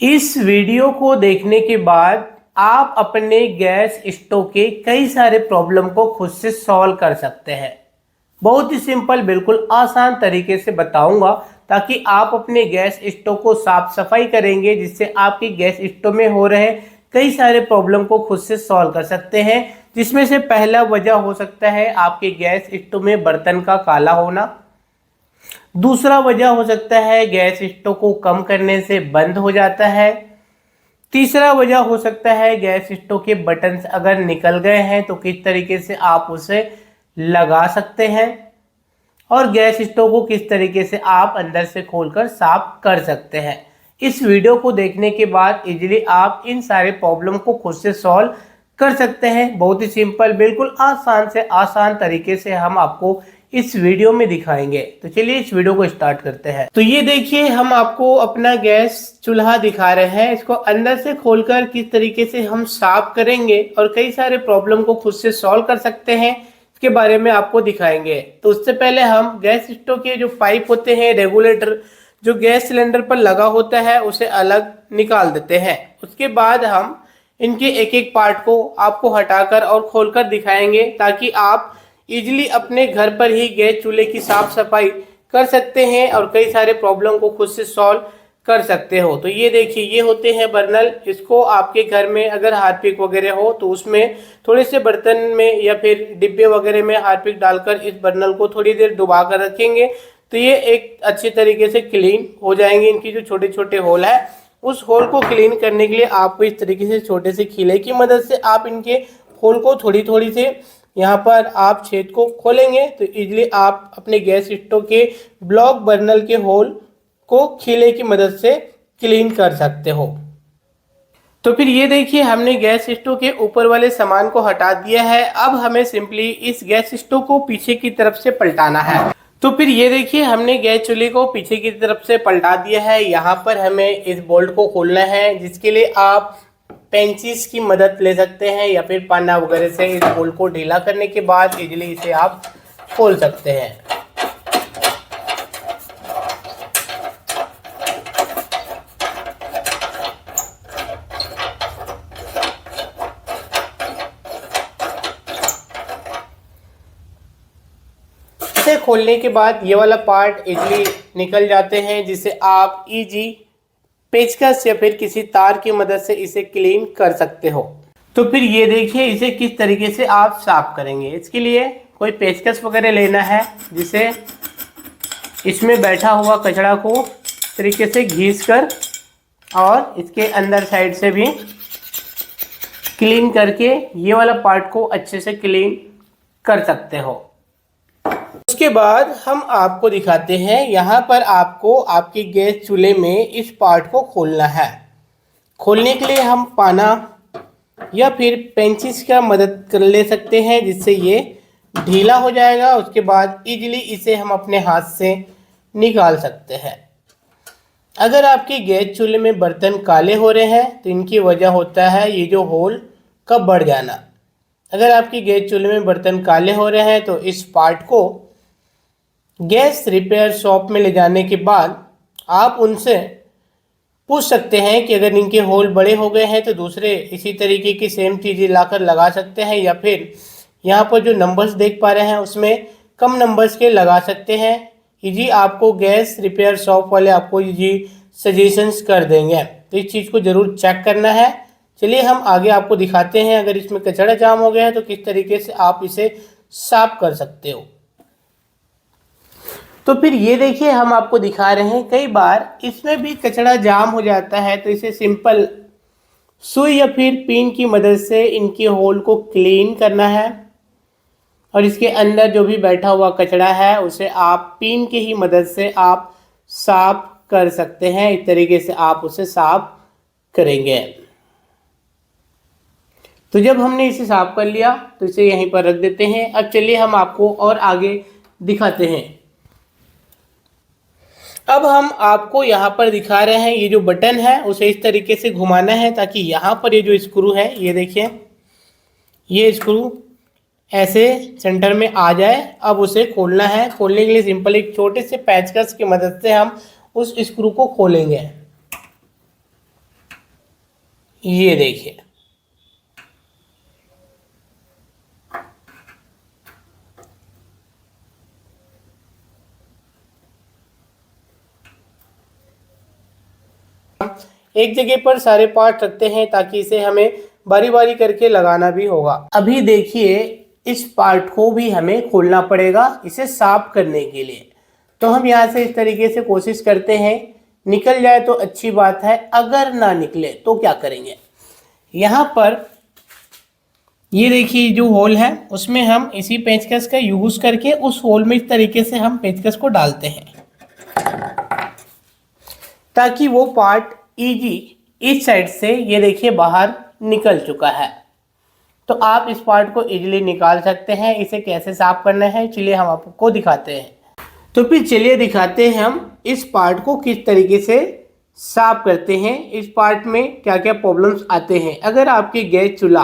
इस वीडियो को देखने के बाद आप अपने गैस स्टोव के कई सारे प्रॉब्लम को खुद से सॉल्व कर सकते हैं। बहुत ही सिंपल, बिल्कुल आसान तरीके से बताऊंगा ताकि आप अपने गैस स्टोव को साफ सफाई करेंगे, जिससे आपके गैस स्टोव में हो रहे कई सारे प्रॉब्लम को खुद से सॉल्व कर सकते हैं। जिसमें से पहला वजह हो सकता है आपके गैस स्टोव में बर्तन का काला होना। दूसरा वजह हो सकता है गैस स्टोव को कम करने से बंद हो जाता है। तीसरा वजह हो सकता है गैस स्टोव के बटन अगर निकल गए हैं तो किस तरीके से आप उसे लगा सकते हैं, और गैस स्टोव को किस तरीके से आप अंदर से खोलकर साफ कर सकते हैं। इस वीडियो को देखने के बाद इजीली आप इन सारे प्रॉब्लम को खुद से सॉल्व कर सकते हैं। बहुत ही सिंपल, बिल्कुल आसान से आसान तरीके से हम आपको इस वीडियो में दिखाएंगे। तो चलिए इस वीडियो को स्टार्ट करते हैं। तो ये देखिए, हम आपको अपना गैस चूल्हा दिखा रहे हैं। इसको अंदर से खोलकर किस तरीके से हम साफ करेंगे और कई सारे प्रॉब्लम को खुद से सॉल्व कर सकते हैं, इसके बारे में आपको दिखाएंगे। तो उससे पहले हम गैस स्टोव के जो पाइप होते हैं, रेगुलेटर जो गैस सिलेंडर पर लगा होता है, उसे अलग निकाल देते हैं। उसके बाद हम इनके एक एक पार्ट को आपको हटाकर और खोलकर दिखाएंगे, ताकि आप इजीली अपने घर पर ही गैस चूल्हे की साफ सफाई कर सकते हैं और कई सारे प्रॉब्लम को खुद से सॉल्व कर सकते हो। तो ये देखिए, ये होते हैं बर्नल। इसको आपके घर में अगर हार्पिक वगैरह हो तो उसमें थोड़े से बर्तन में या फिर डिब्बे वगैरह में हार्पिक डालकर इस बर्नल को थोड़ी देर डुबा कर रखेंगे तो ये एक अच्छे तरीके से क्लीन हो जाएंगे। इनकी जो छोटे छोटे होल है, उस होल को क्लीन करने के लिए आपको इस तरीके से छोटे से खीले की मदद से आप इनके होल को थोड़ी थोड़ी से यहाँ पर आप छेद को खोलेंगे तो इजीली आप अपने गैस स्टोव के ब्लॉक बर्नल के होल को खीले की मदद से क्लीन कर सकते हो। तो फिर ये देखिए, हमने गैस स्टोव के ऊपर वाले सामान को हटा दिया है। अब हमें सिंपली इस गैस स्टोव को पीछे की तरफ से पलटाना है। तो फिर ये देखिए, हमने गैस चूल्हे को पीछे की तरफ से पलटा दिया है। यहाँ पर हमें इस बोल्ट को खोलना है, जिसके लिए आप पेंचिस की मदद ले सकते हैं या फिर पन्ना वगैरह से इस बोल्ट को ढीला करने के बाद इजीली इसे आप खोल सकते हैं। इसे खोलने के बाद ये वाला पार्ट इजीली निकल जाते हैं, जिसे आप इजी पेचकस या फिर किसी तार की मदद से इसे क्लीन कर सकते हो। तो फिर ये देखिए, इसे किस तरीके से आप साफ करेंगे। इसके लिए कोई पेचकस वगैरह लेना है, जिसे इसमें बैठा हुआ कचरा को तरीके से घिस कर और इसके अंदर साइड से भी क्लीन करके ये वाला पार्ट को अच्छे से क्लीन कर सकते हो। उसके बाद हम आपको दिखाते हैं, यहाँ पर आपको आपके गैस चूल्हे में इस पार्ट को खोलना है। खोलने के लिए हम पाना या फिर पेंचिस का मदद कर ले सकते हैं, जिससे ये ढीला हो जाएगा। उसके बाद इजीली इसे हम अपने हाथ से निकाल सकते हैं। अगर आपके गैस चूल्हे में बर्तन काले हो रहे हैं तो इनकी वजह होता है ये जो होल का बढ़ जाना। अगर आपकी गैस चूल्हे में बर्तन काले हो रहे हैं तो इस पार्ट को गैस रिपेयर शॉप में ले जाने के बाद आप उनसे पूछ सकते हैं कि अगर इनके होल बड़े हो गए हैं तो दूसरे इसी तरीके की सेम चीज़ें लाकर लगा सकते हैं, या फिर यहाँ पर जो नंबर्स देख पा रहे हैं उसमें कम नंबर्स के लगा सकते हैं। जी आपको गैस रिपेयर शॉप वाले आपको जी सजेशंस कर देंगे, तो इस चीज़ को ज़रूर चेक करना है। चलिए हम आगे आपको दिखाते हैं, अगर इसमें कचरा जाम हो गया है तो किस तरीके से आप इसे साफ कर सकते हो। तो फिर ये देखिए, हम आपको दिखा रहे हैं कई बार इसमें भी कचरा जाम हो जाता है, तो इसे सिंपल सुई या फिर पिन की मदद से इनके होल को क्लीन करना है, और इसके अंदर जो भी बैठा हुआ कचरा है उसे आप पिन की ही मदद से आप साफ कर सकते हैं। इस तरीके से आप उसे साफ करेंगे। तो जब हमने इसे साफ कर लिया तो इसे यहीं पर रख देते हैं। अब चलिए हम आपको और आगे दिखाते हैं। अब हम आपको यहाँ पर दिखा रहे हैं, ये जो बटन है उसे इस तरीके से घुमाना है ताकि यहाँ पर ये जो स्क्रू है, ये देखिए, ये स्क्रू ऐसे सेंटर में आ जाए। अब उसे खोलना है। खोलने के लिए सिंपल एक छोटे से पेचकस की मदद से हम उस स्क्रू को खोलेंगे। ये देखिए, एक जगह पर सारे पार्ट रखते हैं ताकि इसे हमें बारी बारी करके लगाना भी होगा। अभी देखिए, इस पार्ट को भी हमें खोलना पड़ेगा इसे साफ करने के लिए। तो हम यहाँ से इस तरीके से कोशिश करते हैं, निकल जाए तो अच्छी बात है, अगर ना निकले तो क्या करेंगे। यहाँ पर ये देखिए जो होल है उसमें हम इसी पेचकस का यूज करके उस होल में इस तरीके से हम पेचकस को डालते हैं ताकि वो पार्ट इजी इस साइड से ये देखिए बाहर निकल चुका है। तो आप इस पार्ट को इजीली निकाल सकते हैं। इसे कैसे साफ करना है चलिए हम आपको दिखाते हैं। तो फिर चलिए दिखाते हैं हम इस पार्ट को किस तरीके से साफ करते हैं। इस पार्ट में क्या क्या प्रॉब्लम्स आते हैं। अगर आपके गैस चूल्हा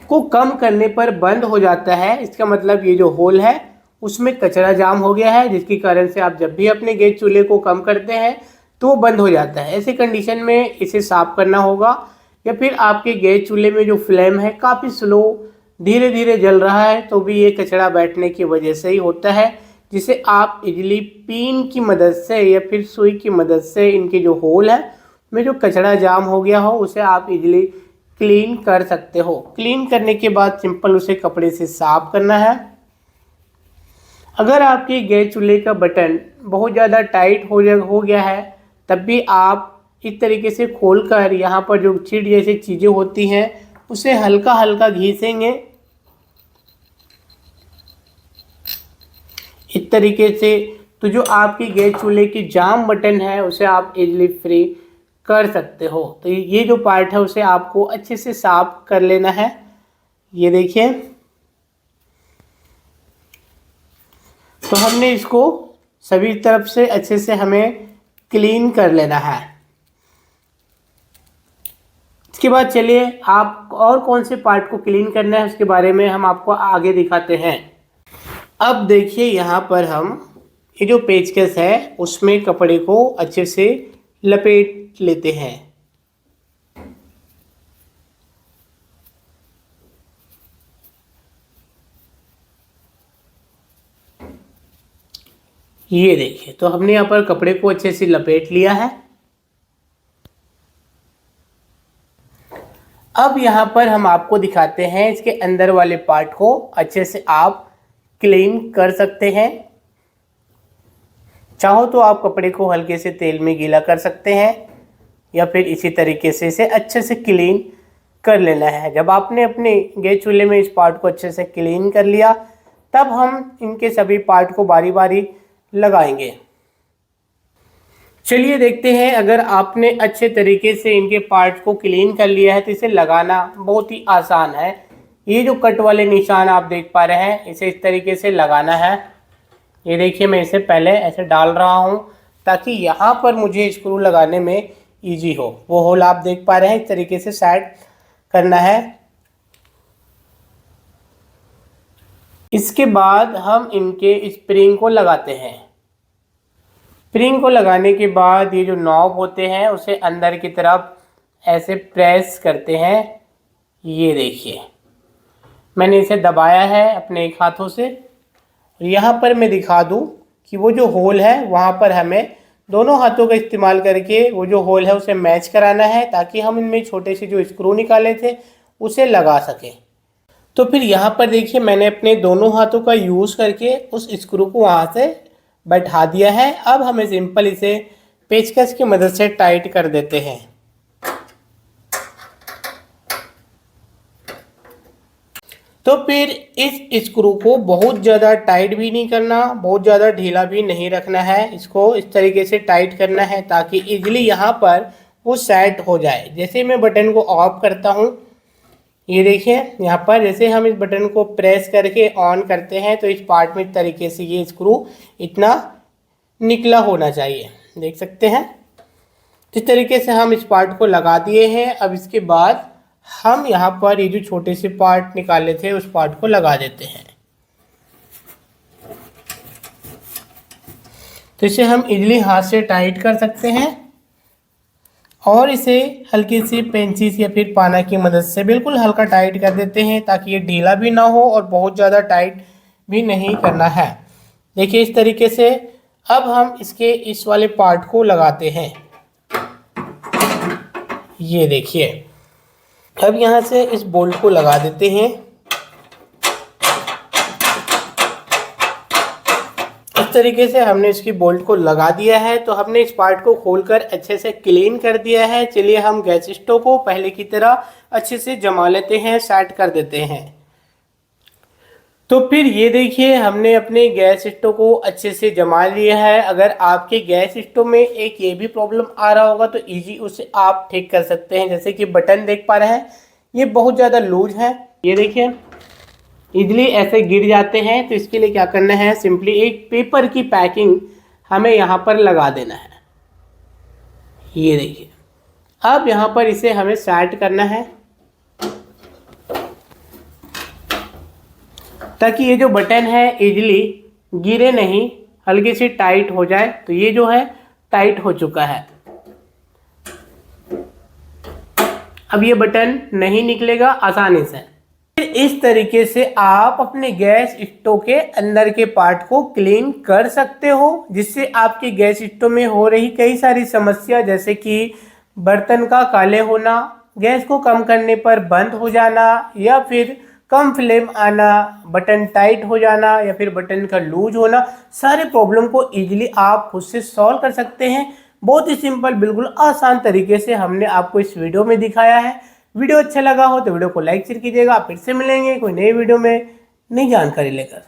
को कम करने पर बंद हो जाता है, इसका मतलब ये जो होल है उसमें कचरा जाम हो गया है, जिसके कारण से आप जब भी अपने गैस चूल्हे को कम करते हैं तो वो बंद हो जाता है। ऐसे कंडीशन में इसे साफ करना होगा। या फिर आपके गैस चूल्हे में जो फ्लेम है काफ़ी स्लो धीरे धीरे जल रहा है तो भी ये कचरा बैठने की वजह से ही होता है, जिसे आप इजीली पिन की मदद से या फिर सुई की मदद से इनके जो होल है में जो कचरा जाम हो गया हो उसे आप इजीली क्लीन कर सकते हो। क्लीन करने के बाद सिंपल उसे कपड़े से साफ करना है। अगर आपके गैस चूल्हे का बटन बहुत ज़्यादा टाइट हो गया है तब भी आप इस तरीके से खोलकर यहाँ पर जो चिट जैसी चीज़ें होती हैं उसे हल्का हल्का घिसेंगे इस तरीके से, तो जो आपकी गैस चूल्हे की जाम बटन है उसे आप इजीली फ्री कर सकते हो। तो ये जो पार्ट है उसे आपको अच्छे से साफ कर लेना है। ये देखिए, तो हमने इसको सभी तरफ से अच्छे से हमें क्लीन कर लेना है। इसके बाद चलिए आप और कौन से पार्ट को क्लीन करना है उसके बारे में हम आपको आगे दिखाते हैं। अब देखिए यहाँ पर हम ये जो पेचकस है उसमें कपड़े को अच्छे से लपेट लेते हैं। ये देखिए, तो हमने यहाँ पर कपड़े को अच्छे से लपेट लिया है। अब यहाँ पर हम आपको दिखाते हैं इसके अंदर वाले पार्ट को अच्छे से आप क्लीन कर सकते हैं। चाहो तो आप कपड़े को हल्के से तेल में गीला कर सकते हैं या फिर इसी तरीके से इसे अच्छे से क्लीन कर लेना है। जब आपने अपने गैस चूल्हे में इस पार्ट को अच्छे से क्लीन कर लिया तब हम इनके सभी पार्ट को बारी बारी लगाएंगे। चलिए देखते हैं, अगर आपने अच्छे तरीके से इनके पार्ट्स को क्लीन कर लिया है तो इसे लगाना बहुत ही आसान है। ये जो कट वाले निशान आप देख पा रहे हैं इसे इस तरीके से लगाना है। ये देखिए, मैं इसे पहले ऐसे डाल रहा हूँ ताकि यहाँ पर मुझे स्क्रू लगाने में इजी हो। वो होल आप देख पा रहे हैं, इस तरीके से सेट करना है। इसके बाद हम इनके स्प्रिंग को लगाते हैं। स्प्रिंग को लगाने के बाद ये जो नॉब होते हैं उसे अंदर की तरफ ऐसे प्रेस करते हैं। ये देखिए, मैंने इसे दबाया है अपने एक हाथों से। यहाँ पर मैं दिखा दूँ कि वो जो होल है वहाँ पर हमें दोनों हाथों का इस्तेमाल करके वो जो होल है उसे मैच कराना है ताकि हम इनमें छोटे से जो स्क्रू निकाले थे उसे लगा सकें। तो फिर यहाँ पर देखिए, मैंने अपने दोनों हाथों का यूज़ करके उस स्क्रू को वहाँ से बैठा दिया है। अब हमें सिंपल इसे पेचकस की मदद से टाइट कर देते हैं। तो फिर इस स्क्रू को बहुत ज़्यादा टाइट भी नहीं करना, बहुत ज़्यादा ढीला भी नहीं रखना है। इसको इस तरीके से टाइट करना है ताकि इजीली यहाँ पर वो सेट हो जाए। जैसे मैं बटन को ऑफ करता हूँ, ये देखिए यहाँ पर जैसे हम इस बटन को प्रेस करके ऑन करते हैं तो इस पार्ट में इस तरीके से ये स्क्रू इतना निकला होना चाहिए, देख सकते हैं। इस तरीके से हम इस पार्ट को लगा दिए हैं। अब इसके बाद हम यहाँ पर ये जो छोटे से पार्ट निकाले थे उस पार्ट को लगा देते हैं। तो इसे हम इजीली हाथ से टाइट कर सकते हैं और इसे हल्की सी पेंचिस या फिर पाना की मदद से बिल्कुल हल्का टाइट कर देते हैं, ताकि ये ढीला भी ना हो और बहुत ज़्यादा टाइट भी नहीं करना है। देखिए इस तरीके से। अब हम इसके इस वाले पार्ट को लगाते हैं। ये देखिए, अब यहाँ से इस बोल्ट को लगा देते हैं। इस तरीके से हमने इसकी बोल्ट को लगा दिया है। तो हमने इस पार्ट को खोलकर अच्छे से क्लीन कर दिया है। चलिए हम गैस स्टोव को पहले की तरह अच्छे से जमा लेते हैं, सेट कर देते हैं। तो फिर ये देखिए, हमने अपने गैस स्टोव को अच्छे से जमा लिया है। अगर आपके गैस स्टोव में एक ये भी प्रॉब्लम आ रहा होगा तो इजी उसे आप ठीक कर सकते हैं। जैसे कि बटन देख पा रहे हैं, ये बहुत ज़्यादा लूज है। ये देखिए इजली ऐसे गिर जाते हैं। तो इसके लिए क्या करना है, सिंपली एक पेपर की पैकिंग हमें यहाँ पर लगा देना है। ये देखिए, अब यहाँ पर इसे हमें सेट करना है, ताकि ये जो बटन है इजली गिरे नहीं, हल्की सी टाइट हो जाए। तो ये जो है टाइट हो चुका है। अब ये बटन नहीं निकलेगा आसानी से। फिर इस तरीके से आप अपने गैस स्टोव के अंदर के पार्ट को क्लीन कर सकते हो, जिससे आपके गैस स्टोव में हो रही कई सारी समस्या, जैसे कि बर्तन का काले होना, गैस को कम करने पर बंद हो जाना, या फिर कम फ्लेम आना, बटन टाइट हो जाना, या फिर बटन का लूज होना, सारे प्रॉब्लम को इजीली आप खुद से सॉल्व कर सकते हैं। बहुत ही सिंपल, बिल्कुल आसान तरीके से हमने आपको इस वीडियो में दिखाया है। वीडियो अच्छा लगा हो तो वीडियो को लाइक शेयर कीजिएगा। फिर से मिलेंगे कोई नई वीडियो में नई जानकारी लेकर।